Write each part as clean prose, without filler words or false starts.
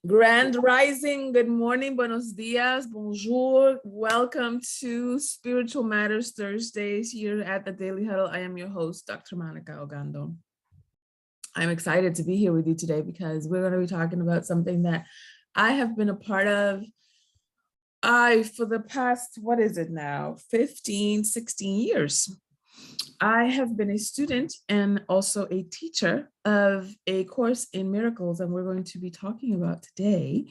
Grand Rising, good morning, buenos dias, bonjour. Welcome to Spiritual Matters Thursdays here at the Daily Huddle. I am your host, Dr. Monikah Ogando. I'm excited to be here with you today because we're going to be talking about something that I have been a part of for the past, 15, 16 years. I have been a student and also a teacher of a course in miracles, and we're going to be talking about today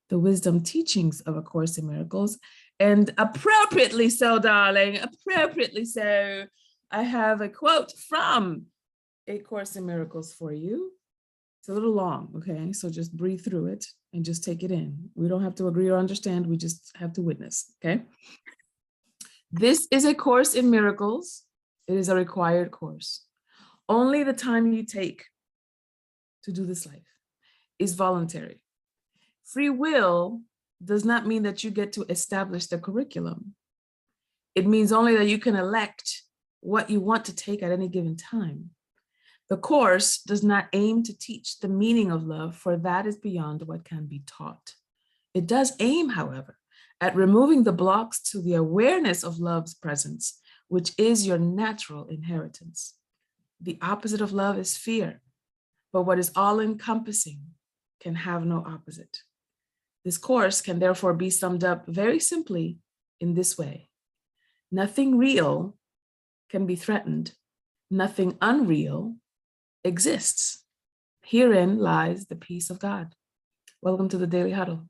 the wisdom teachings of A Course in Miracles. And appropriately so, darling, appropriately so, I have a quote from A Course in Miracles for you. It's a little long, okay? So just breathe through it and just take it in. We don't have to agree or understand, we just have to witness, okay? This is A Course in Miracles. It is a required course. Only the time you take to do this life is voluntary. Free will does not mean that you get to establish the curriculum. It means only that you can elect what you want to take at any given time. The course does not aim to teach the meaning of love, for that is beyond what can be taught. It does aim, however, at removing the blocks to the awareness of love's presence, which is your natural inheritance. The opposite of love is fear, but what is all-encompassing can have no opposite. This course can therefore be summed up very simply in this way. Nothing real can be threatened. Nothing unreal exists. Herein lies the peace of God. Welcome to the Daily Huddle.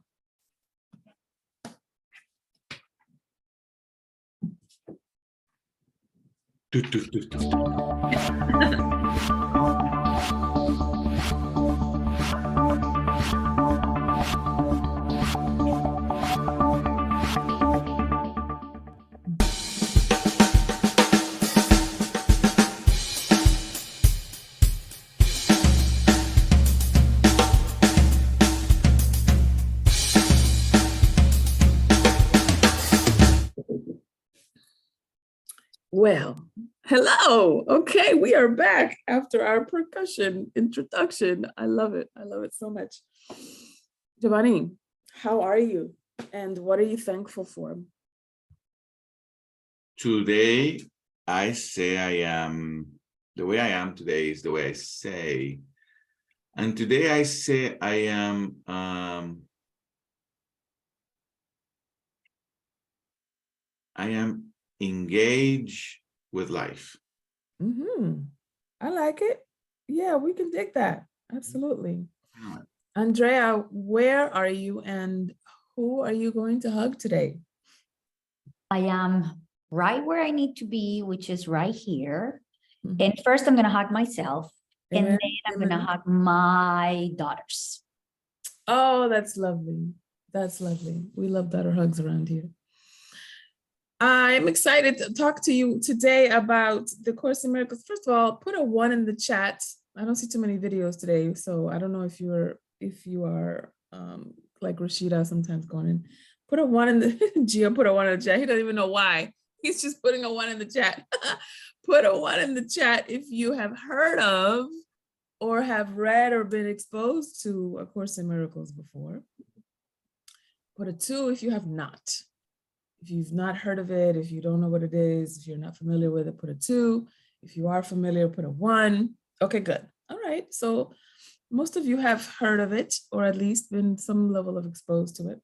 Well, hello. Okay, we are back after our percussion introduction. I love it. I love it so much. Giovanni, how are you? And what are you thankful for? Today, I say I am, the way I am today is the way I say. And today I say I am engaged with life. I like it. Yeah, we can dig that. Absolutely. Andrea, where are you and who are you going to hug today? I am right where I need to be, which is right here. And first I'm going to hug myself. Amen. And then I'm going to hug my daughters. Oh, that's lovely. That's lovely. We love daughter hugs around here. I'm excited to talk to you today about the Course in Miracles. First of all, put a 1 in the chat. I don't see too many videos today, so I don't know if you are like Rashida sometimes going in. Put a 1 in the Gio. Put a 1 in the chat. He doesn't even know why. He's just putting a 1 in the chat. Put a 1 in the chat if you have heard of or have read or been exposed to A Course in Miracles before. Put a 2 if you have not. If you've not heard of it, if you don't know what it is, if you're not familiar with it, put a 2. If you are familiar, put a 1. Okay, good. All right. So most of you have heard of it, or at least been some level of exposed to it.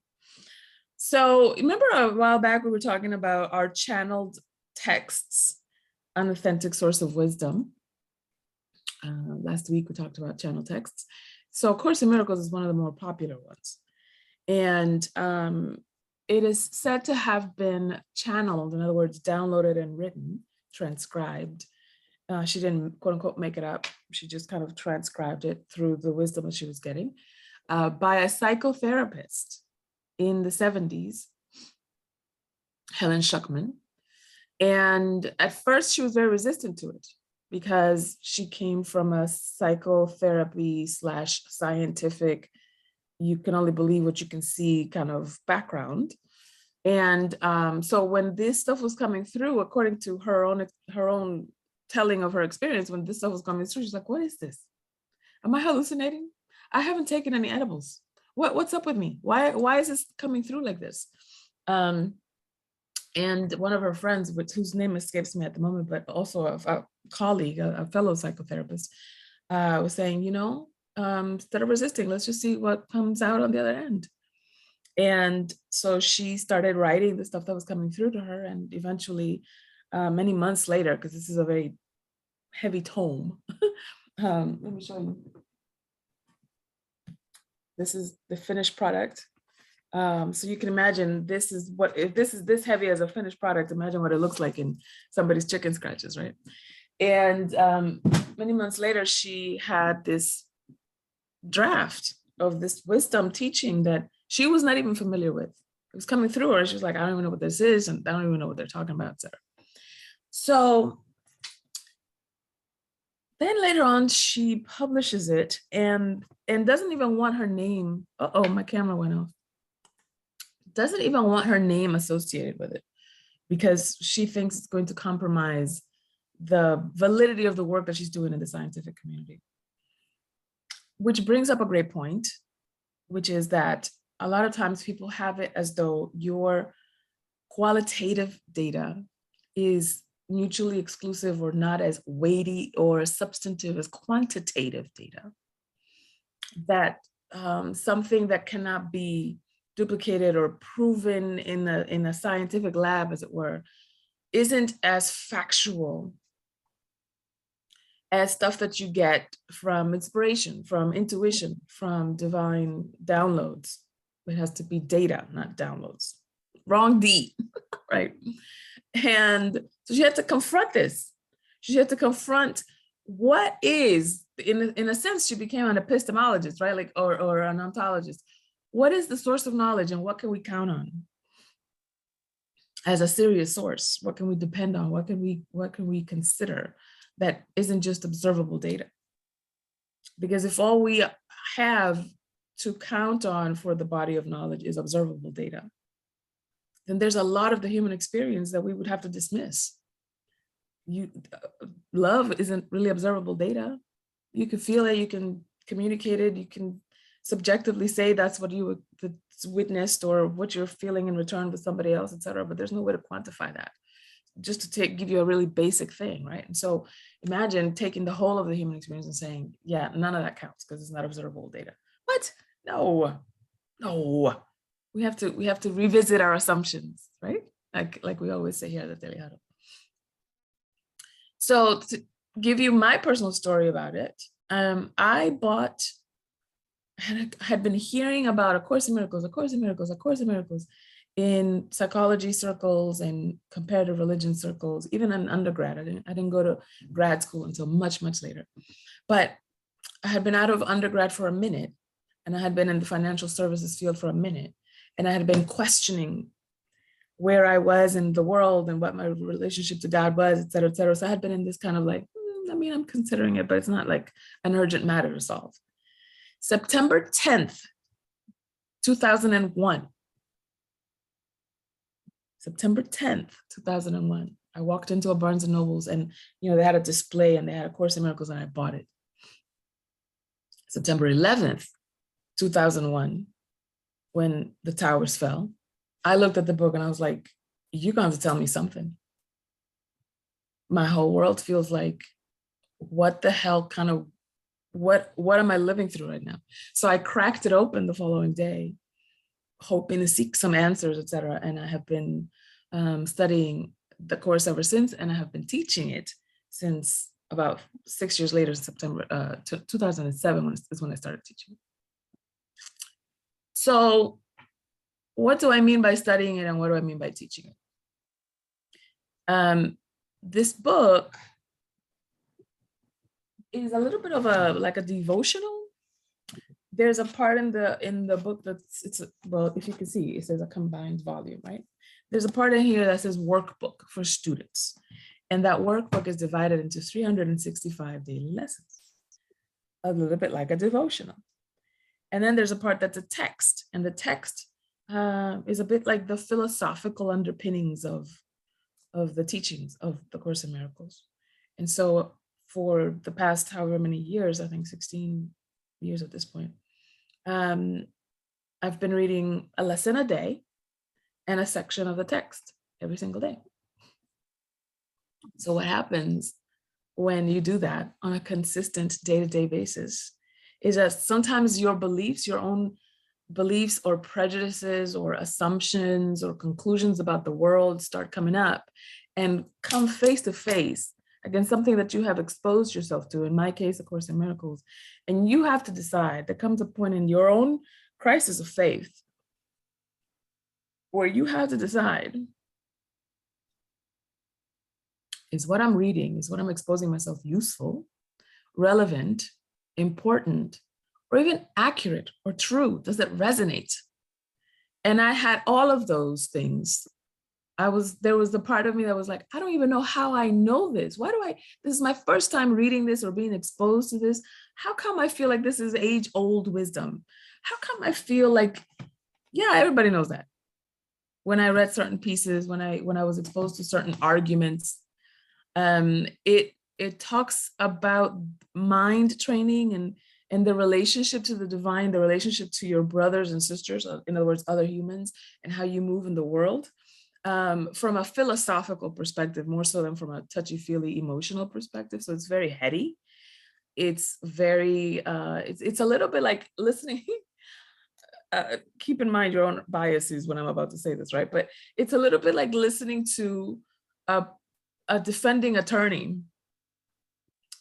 So remember a while back, we were talking about our channeled texts, an authentic source of wisdom. Last week, we talked about channel texts. So A Course in Miracles is one of the more popular ones. And it is said to have been channeled, in other words, downloaded and written, transcribed. She didn't, quote unquote, make it up. She just kind of transcribed it through the wisdom that she was getting by a psychotherapist in the 70s, Helen Schuckman. And at first she was very resistant to it because she came from a psychotherapy / scientific, you can only believe what you can see kind of background. And so when this stuff was coming through, according to her own telling of her experience, when this stuff was coming through, she's like, what is this? Am I hallucinating? I haven't taken any edibles. What's up with me? Why is this coming through like this? And one of her friends, whose name escapes me at the moment, but also a colleague, a fellow psychotherapist, was saying, instead of resisting, let's just see what comes out on the other end. And so she started writing the stuff that was coming through to her. And eventually, many months later, because this is a very heavy tome, let me show you. This is the finished product. So you can imagine if this is this heavy as a finished product, imagine what it looks like in somebody's chicken scratches, right? And many months later, she had this draft of this wisdom teaching that she was not even familiar with. It was coming through her. She was like, I don't even know what this is, and I don't even know what they're talking about, etc. So then later on, she publishes it and doesn't even want her name. Uh-oh, my camera went off. Doesn't even want her name associated with it because she thinks it's going to compromise the validity of the work that she's doing in the scientific community. Which brings up a great point, which is that a lot of times people have it as though your qualitative data is mutually exclusive or not as weighty or substantive as quantitative data. That something that cannot be duplicated or proven in a scientific lab, as it were, isn't as factual as stuff that you get from inspiration, from intuition, from divine downloads. It has to be data, not downloads. Wrong D, right? And so she had to confront this. She had to confront what is, in a sense, she became an epistemologist, right? Like, or an ontologist. What is the source of knowledge and what can we count on as a serious source? What can we depend on? What can we consider that isn't just observable data? Because if all we have to count on for the body of knowledge is observable data, then there's a lot of the human experience that we would have to dismiss. Love isn't really observable data. You can feel it, you can communicate it, you can subjectively say that's what you witnessed or what you're feeling in return with somebody else, etc. But there's no way to quantify that. Just to give you a really basic thing, right? And so imagine taking the whole of the human experience and saying, yeah, none of that counts because it's not observable data. What? No. We have to revisit our assumptions, right? Like we always say here at the Daily Huddle. So to give you my personal story about it, I had been hearing about A Course in Miracles in psychology circles and comparative religion circles, even in undergrad. I didn't go to grad school until much, much later. But I had been out of undergrad for a minute, and I had been in the financial services field for a minute, and I had been questioning where I was in the world and what my relationship to God was, et cetera, et cetera. So I had been in this kind of like, I'm considering it, but it's not like an urgent matter to solve. September 10th, 2001. September 10th, 2001. I walked into a Barnes and Nobles and, they had a display and they had A Course in Miracles and I bought it. September 11th, 2001, when the towers fell, I looked at the book and I was like, you're going to tell me something. My whole world feels like, what the hell kind of, what am I living through right now? So I cracked it open the following day, hoping to seek some answers, et cetera. And I have been studying the course ever since, and I have been teaching it since about 6 years later, September 2007 is when I started teaching. So what do I mean by studying it and what do I mean by teaching it? This book is a little bit of a devotional. There's a part in the book well, if you can see, it says a combined volume, right? There's a part in here that says workbook for students. And that workbook is divided into 365-day lessons, a little bit like a devotional. And then there's a part that's a text, and the text is a bit like the philosophical underpinnings of the teachings of the Course in Miracles. And so for the past however many years, I think 16 years at this point, I've been reading a lesson a day and a section of the text every single day. So what happens when you do that on a consistent day-to-day basis is that sometimes your beliefs, your own beliefs or prejudices or assumptions or conclusions about the world start coming up and come face to face against something that you have exposed yourself to, in my case, A Course in Miracles. And you have to decide. There comes a point in your own crisis of faith where you have to decide, is what I'm reading, is what I'm exposing myself useful, relevant, important, or even accurate or true? Does it resonate? And I had all of those things. There was the part of me that was like, I don't even know how I know this. This is my first time reading this or being exposed to this. How come I feel like this is age-old wisdom? How come I feel like, yeah, everybody knows that. When I read certain pieces, when I was exposed to certain arguments, it talks about mind training and the relationship to the divine, the relationship to your brothers and sisters, in other words, other humans, and how you move in the world, from a philosophical perspective, more so than from a touchy-feely emotional perspective. So it's very heady. It's very, it's a little bit like listening. Keep in mind your own biases when I'm about to say this, right? But it's a little bit like listening to a defending attorney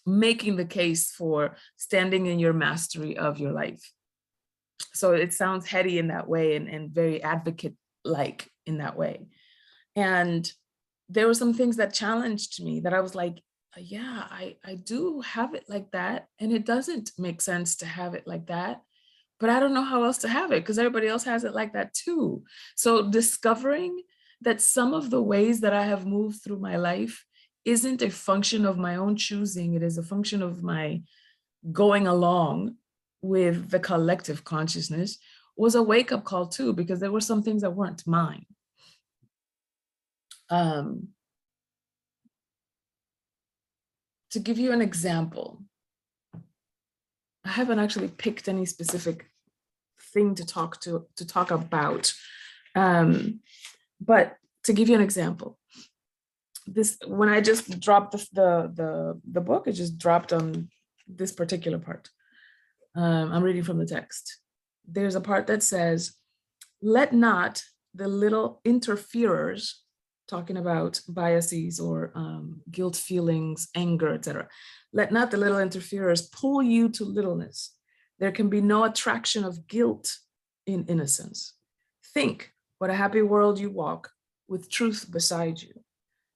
making the case for standing in your mastery of your life. So it sounds heady in that way and very advocate-like in that way. And there were some things that challenged me that I was like, yeah, I do have it like that. And it doesn't make sense to have it like that. But I don't know how else to have it because everybody else has it like that too. So discovering that some of the ways that I have moved through my life isn't a function of my own choosing. It is a function of my going along with the collective consciousness was a wake-up call too, because there were some things that weren't mine. To give you an example, I haven't actually picked any specific thing to talk about, but to give you an example, when I just dropped the book, it just dropped on this particular part. I'm reading from the text. There's a part that says, "Let not the little interferers," talking about biases or guilt feelings, anger, etc. "Let not the little interferers pull you to littleness. There can be no attraction of guilt in innocence. Think what a happy world you walk with truth beside you.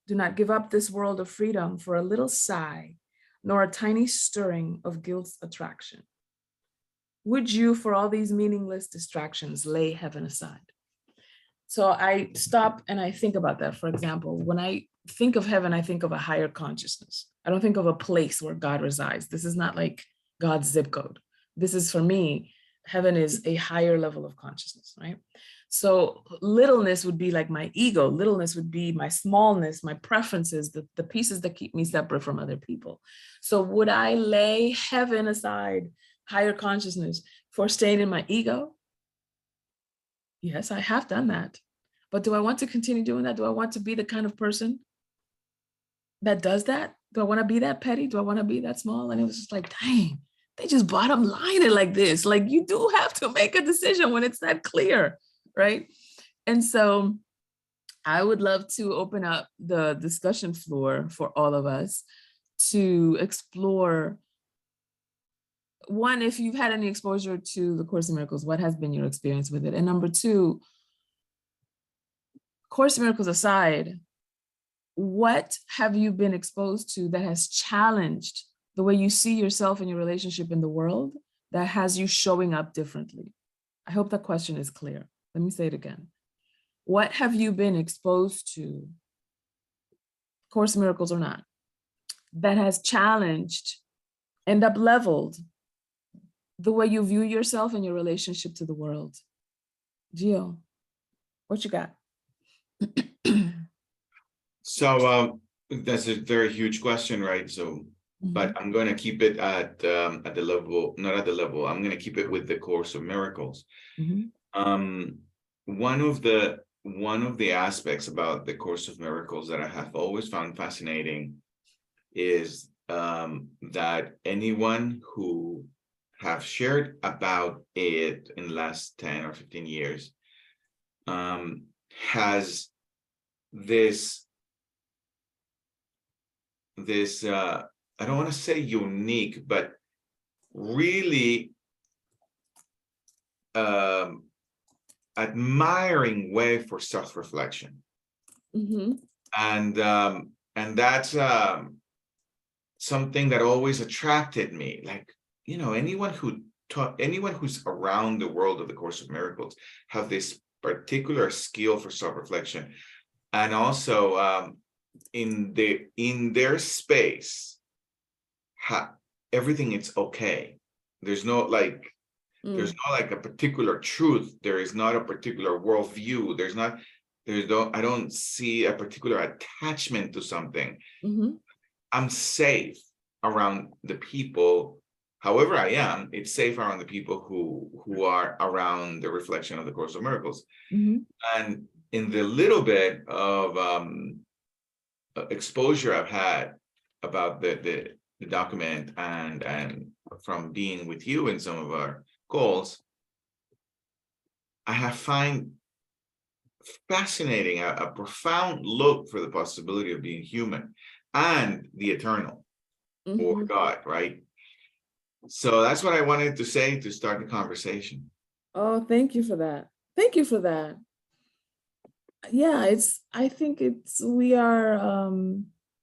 Do not give up this world of freedom for a little sigh, nor a tiny stirring of guilt's attraction. Would you, for all these meaningless distractions, lay heaven aside?" So I stop and I think about that. For example, when I think of heaven, I think of a higher consciousness. I don't think of a place where God resides. This is not like God's zip code. This is, for me, heaven is a higher level of consciousness, right? So littleness would be like my ego. Littleness would be my smallness, my preferences, the pieces that keep me separate from other people. So would I lay heaven aside, higher consciousness, for staying in my ego? Yes, I have done that. But do I want to continue doing that? Do I want to be the kind of person that does that? Do I want to be that petty? Do I want to be that small? And it was just like, dang, they just bottom line it like this. Like, you do have to make a decision when it's that clear, right? And so I would love to open up the discussion floor for all of us to explore, one, if you've had any exposure to the Course in Miracles, what has been your experience with it? And number two, Course in Miracles aside, what have you been exposed to that has challenged the way you see yourself and your relationship in the world, that has you showing up differently? I hope that question is clear. Let me say it again. What have you been exposed to, Course in Miracles or not, that has challenged and up-leveled the way you view yourself and your relationship to the world? Gio, what you got? So that's a very huge question, right? So, but I'm going to keep it at the level, not at the level, I'm going to keep it with the Course of Miracles. One of the aspects about the Course of Miracles that I have always found fascinating is that anyone who have shared about it in the last 10 or 15 years has this I don't want to say unique, but really admiring way for self-reflection. And that's something that always attracted me. Like, you know, anyone who's around the world of the Course of Miracles have this particular skill for self-reflection, and also in their space, everything is okay. There's no like a particular truth. There is not a particular worldview. I don't see a particular attachment to something. I'm safe around the people. However I am, it's safe around the people who are around the reflection of the Course of Miracles. And in the little bit of exposure I've had about the document and from being with you in some of our calls, I have find fascinating a profound look for the possibility of being human and the eternal or God, right? So that's what I wanted to say to start the conversation. Oh, thank you for that. Thank you for that. Yeah, I think we are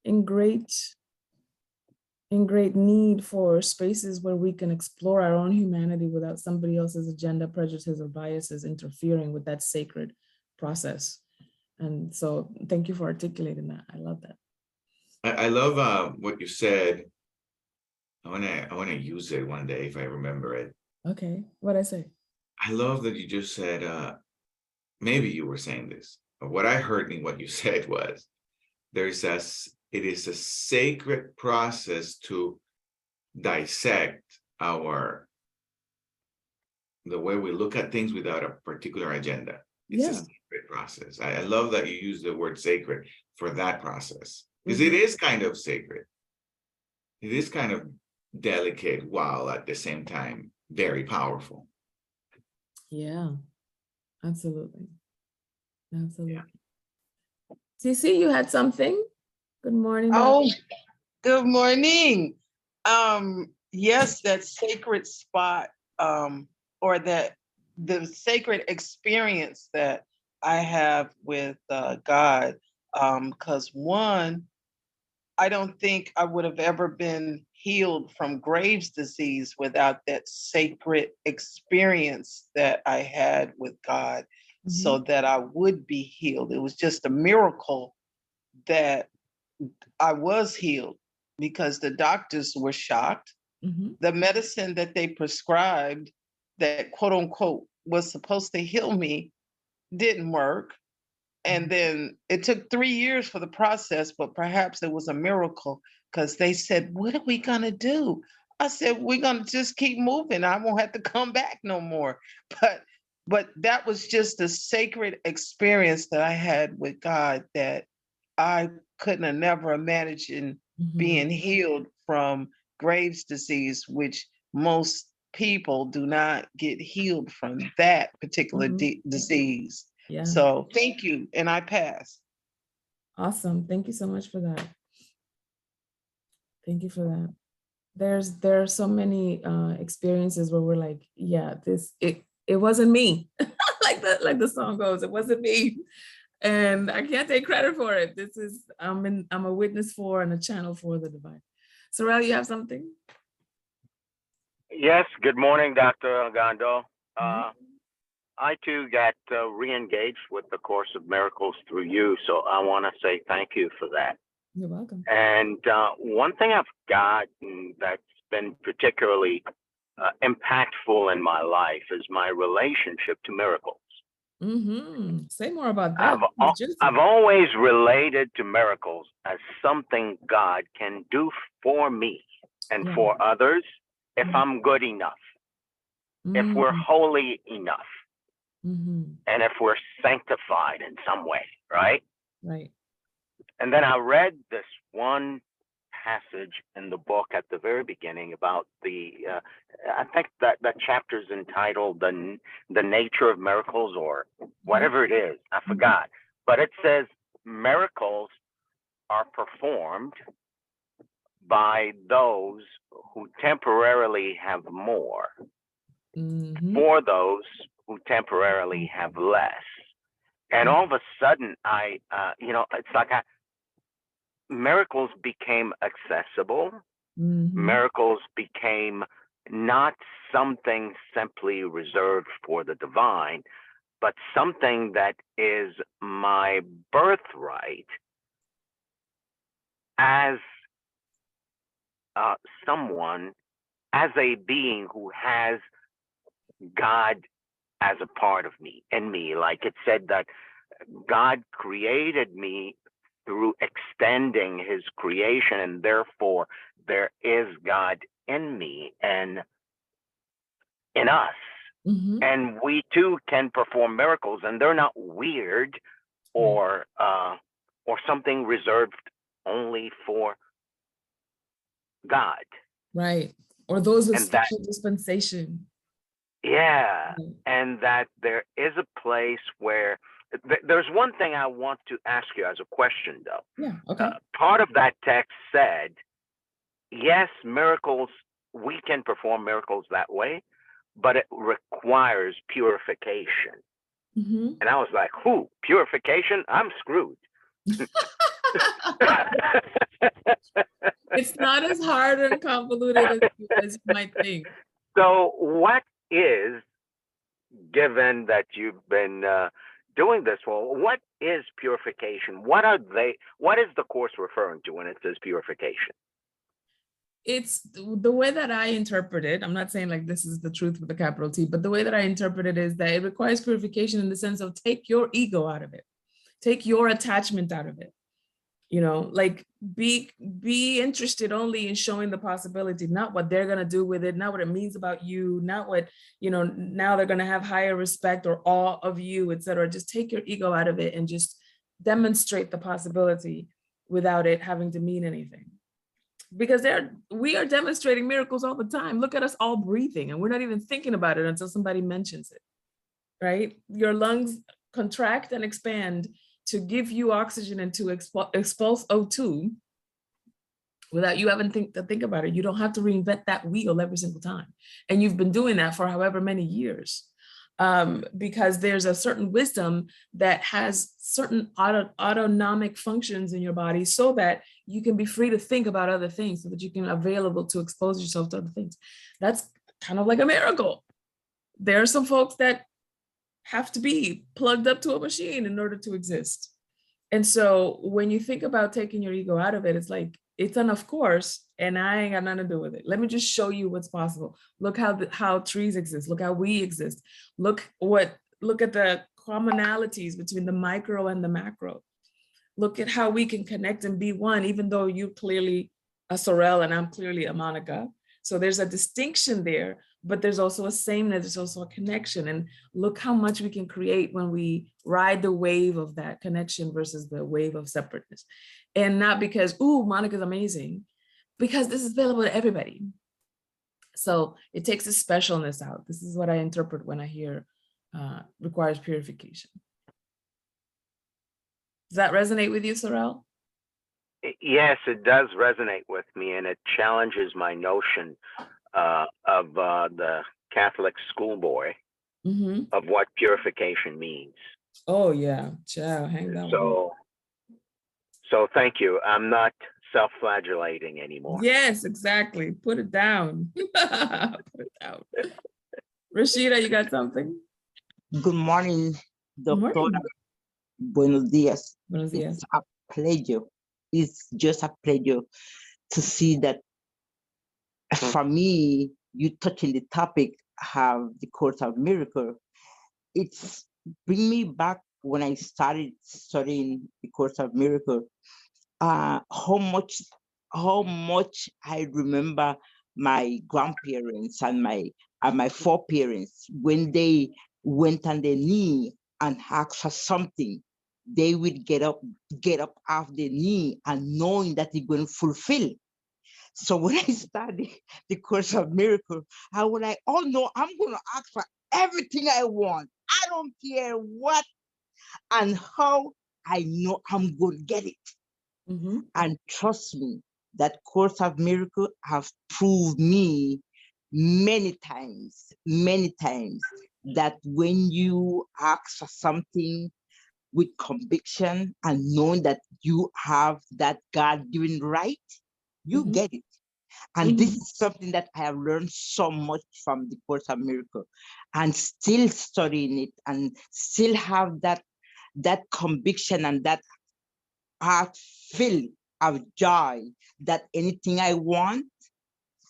in great need for spaces where we can explore our own humanity without somebody else's agenda, prejudices, or biases interfering with that sacred process. And so thank you for articulating that. I love that. I love what you said. I want to use it one day if I remember it. Okay, what'd I say? I love that you just said, maybe you were saying this, but what I heard in what you said was, it is a sacred process to dissect the way we look at things without a particular agenda. It's a sacred process. I love that you use the word sacred for that process, because it is kind of sacred. It is kind of delicate while at the same time very powerful. Yeah, absolutely. Absolutely. Cece, you had something? Good morning. Oh, good morning. Yes, that sacred spot, or that the sacred experience that I have with God, because one, I don't think I would have ever been healed from Graves' disease without that sacred experience that I had with God, so that I would be healed. It was just a miracle that I was healed, because the doctors were shocked. The medicine that they prescribed that quote unquote was supposed to heal me didn't work. And then it took 3 years for the process, but perhaps it was a miracle, because they said, what are we going to do? I said, we're going to just keep moving. I won't have to come back no more. But that was just a sacred experience that I had with God that I couldn't have never imagined being healed from Graves' disease, which most people do not get healed from that particular disease. Yeah. So thank you. And I pass. Awesome. Thank you so much for that. Thank you for that. There are so many experiences where we're like, yeah, it wasn't me. like the song goes, it wasn't me. And I can't take credit for it. This is I'm a witness for and a channel for the divine. Sorrel, you have something? Yes, good morning, Dr. Ogando. I too got re-engaged with the Course of Miracles through you, so I want to say thank you for that. You're welcome. And one thing I've gotten that's been particularly impactful in my life is my relationship to miracles. Say more about that. I've always related to miracles as something God can do for me and for others if I'm good enough, if we're holy enough. and if we're sanctified in some way, right? Right. And then I read this one passage in the book at the very beginning about I think that chapter's entitled the nature of miracles or whatever it is. I forgot, but it says miracles are performed by those who temporarily have more, for those who temporarily have less. And all of a sudden, it's like miracles became accessible. Miracles became not something simply reserved for the divine, but something that is my birthright as someone, as a being who has God as a part of me, in me. Like it said that God created me through extending his creation, and therefore there is God in me and in us. And we too can perform miracles, and they're not weird or something reserved only for God. Right. Or those with special dispensation. Yeah. And that there is a place where there's one thing I want to ask you as a question, though. Yeah. Okay. Part of that text said, yes, miracles, we can perform miracles that way, but it requires purification. And I was like, purification? I'm screwed. It's not as hard and convoluted as you might think. So what is, given that you've been doing this, well, what is purification? What is the course referring to when it says purification? It's the way that I interpret it. I'm not saying like this is the truth with a capital T, but the way that I interpret it is that it requires purification in the sense of take your ego out of it, take your attachment out of it. Like be interested only in showing the possibility, not what they're going to do with it, not what it means about you, not what, now they're going to have higher respect or awe of you, etc. Just take your ego out of it and just demonstrate the possibility without it having to mean anything. Because we are demonstrating miracles all the time. Look at us all breathing, and we're not even thinking about it until somebody mentions it, right? Your lungs contract and expand to give you oxygen and to expulse O2 without you having to think about it. You don't have to reinvent that wheel every single time. And you've been doing that for however many years, because there's a certain wisdom that has certain autonomic functions in your body so that you can be free to think about other things, so that you can be available to expose yourself to other things. That's kind of like a miracle. There are some folks that have to be plugged up to a machine in order to exist. And so when you think about taking your ego out of it, it's like, it's an of course, and I ain't got nothing to do with it. Let me just show you what's possible. Look how trees exist. Look how we exist. Look at the commonalities between the micro and the macro. Look at how we can connect and be one, even though you're clearly a Sorrel and I'm clearly a Monikah. So there's a distinction there, but there's also a sameness, there's also a connection. And look how much we can create when we ride the wave of that connection versus the wave of separateness. And not because, Monikah's amazing, because this is available to everybody. So it takes the specialness out. This is what I interpret when I hear requires purification. Does that resonate with you, Sorrel? Yes, it does resonate with me, and it challenges my notion of the Catholic schoolboy of what purification means. Oh yeah, ciao, hang down. So thank you. I'm not self-flagellating anymore. Yes, exactly. Put it down. Put it down. Rashida, you got something? Good morning, Doctora. Good morning. Buenos dias. Buenos dias. It's a pleasure. It's just a pleasure to see that. For me, you touching the topic, have the Course of Miracle. It's bring me back when I started studying the Course of Miracle. How much I remember my grandparents and my foreparents when they went on their knee and asked for something, they would get up off their knee and knowing that they're going to fulfill. So when I studied the Course of Miracles, I was like, oh no, I'm going to ask for everything I want. I don't care what and how. I know I'm going to get it. Mm-hmm. And trust me, that Course of Miracles have proved me many times that when you ask for something with conviction and knowing that you have that God-given right, you get it. And this is something that I have learned so much from the Course of Miracles, and still studying it and still have that conviction and that heart filled of joy that anything I want,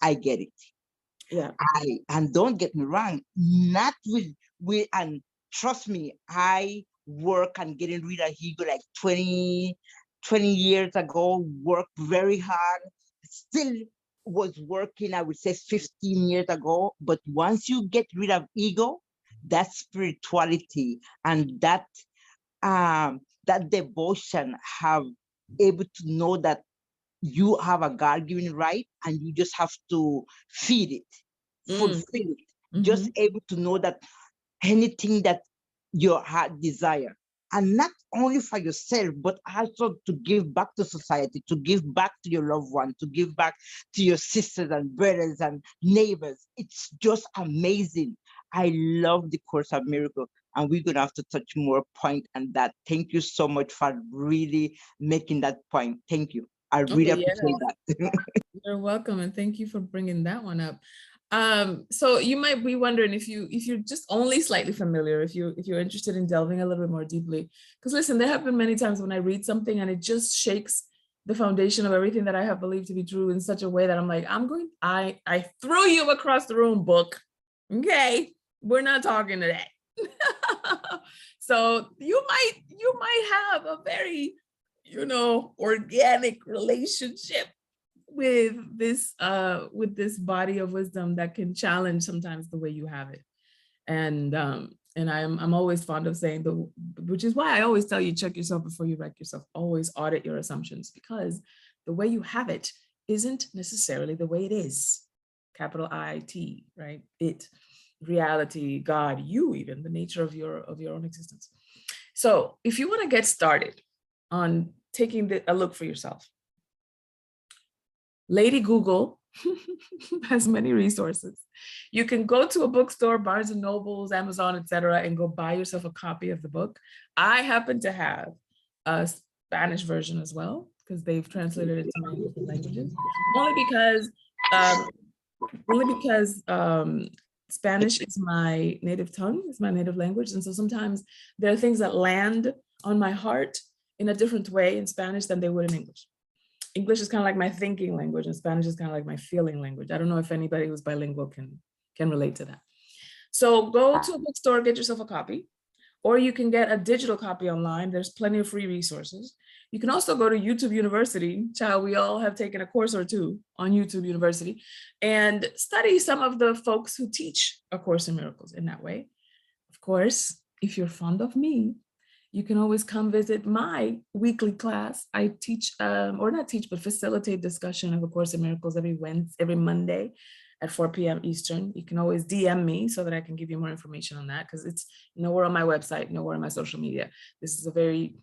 I get it. Yeah. And don't get me wrong, not with and trust me, I work on getting rid of ego like 20 years ago, worked very hard, still was working, I would say 15 years ago. But once you get rid of ego, that spirituality and that devotion have able to know that you have a God-given right and you just have to feed it, fulfill it, just able to know that anything that your heart desire, and not only for yourself, but also to give back to society, to give back to your loved one, to give back to your sisters and brothers and neighbors. It's just amazing. I love the Course of Miracles, and we're going to have to touch more point on that. Thank you so much for really making that point. Thank you. I really appreciate that. You're welcome, and thank you for bringing that one up. So you might be wondering if you're just only slightly familiar, if you're interested in delving a little bit more deeply, because listen, there have been many times when I read something and it just shakes the foundation of everything that I have believed to be true in such a way that I'm like, I threw you across the room, book. Okay, we're not talking today. So you might have a very, organic relationship with this body of wisdom that can challenge sometimes the way you have it. And I'm always fond of saying, which is why I always tell you, check yourself before you wreck yourself. Always audit your assumptions, because the way you have it isn't necessarily the way it is. Capital IT, right? It, reality, God, you, even the nature of your own existence. So if you want to get started on taking a look for yourself, Lady Google has many resources. You can go to a bookstore, Barnes and Nobles, Amazon, etc., and go buy yourself a copy of the book. I happen to have a Spanish version as well, because they've translated it to many different languages. Only because Spanish is my native tongue, it's my native language. And so sometimes there are things that land on my heart in a different way in Spanish than they would in English. English is kind of like my thinking language, and Spanish is kind of like my feeling language. I don't know if anybody who's bilingual can relate to that. So go to a bookstore, get yourself a copy, or you can get a digital copy online. There's plenty of free resources. You can also go to YouTube University. Child, we all have taken a course or two on YouTube University and study some of the folks who teach A Course in Miracles in that way. Of course, if you're fond of me, you can always come visit my weekly class. I teach, or not teach, but facilitate discussion of A Course in Miracles every Monday at 4 p.m. Eastern. You can always DM me so that I can give you more information on that, because it's nowhere on my website, nowhere on my social media. This is a very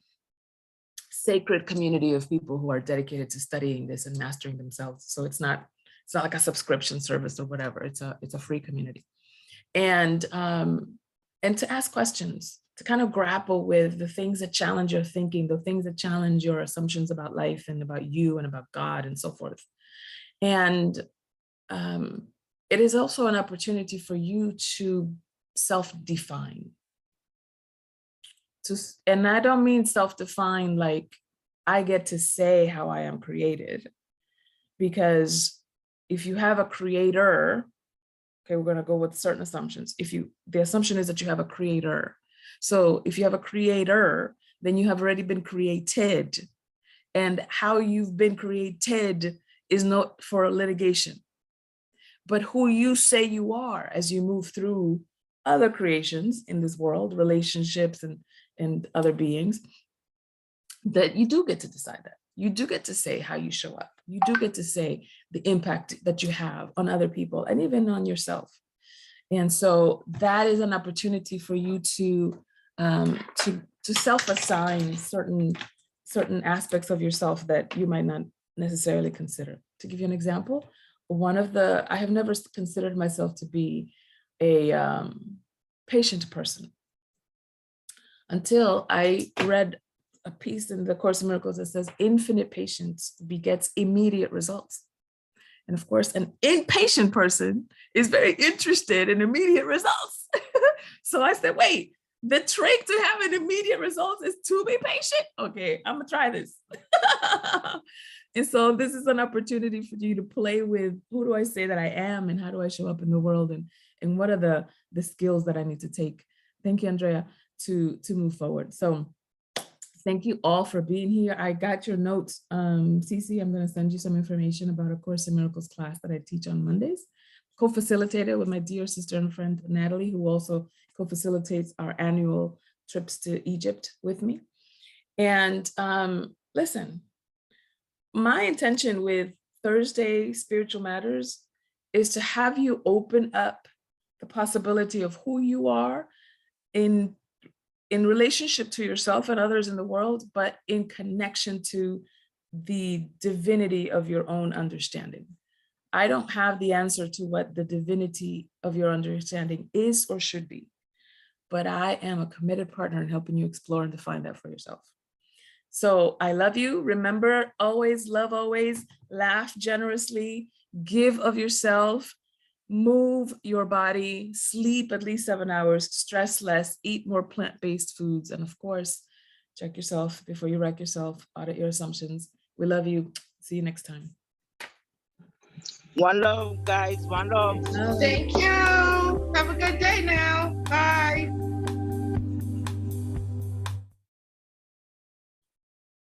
sacred community of people who are dedicated to studying this and mastering themselves. So it's not like a subscription service or whatever. It's a free community. And to ask questions, to kind of grapple with the things that challenge your thinking, the things that challenge your assumptions about life and about you and about God and so forth. And it is also an opportunity for you to self-define. And I don't mean self-define like I get to say how I am created, because if you have a creator, okay, we're going to go with certain assumptions. The assumption is that you have a creator. So if you have a creator, then you have already been created, and how you've been created is not for litigation. But who you say you are as you move through other creations in this world, relationships and other beings, that you do get to decide that. You do get to say how you show up. You do get to say the impact that you have on other people and even on yourself. And so that is an opportunity for you to self-assign certain aspects of yourself that you might not necessarily consider. To give you an example, I have never considered myself to be a patient person until I read a piece in the Course in Miracles that says infinite patience begets immediate results. And of course, an impatient person is very interested in immediate results. So I said, wait, the trick to having immediate results is to be patient. Okay, I'm gonna try this. And so this is an opportunity for you to play with, who do I say that I am and how do I show up in the world, and what are the skills that I need to take. Thank you, Andrea, to move forward. So thank you all for being here. I got your notes. Cece, I'm going to send you some information about a Course in Miracles class that I teach on Mondays, co-facilitated with my dear sister and friend, Natalie, who also co-facilitates our annual trips to Egypt with me. And listen, my intention with Thursday Spiritual Matters is to have you open up the possibility of who you are in relationship to yourself and others in the world, but in connection to the divinity of your own understanding. I don't have the answer to what the divinity of your understanding is or should be, but I am a committed partner in helping you explore and define that for yourself. So I love you. Remember, always love, always laugh generously, give of yourself, move your body, sleep at least 7 hours, stress less, eat more plant-based foods. And of course, check yourself before you wreck yourself, audit your assumptions. We love you. See you next time. One love, guys. One love. Love. Thank you. Have a good day now. Bye.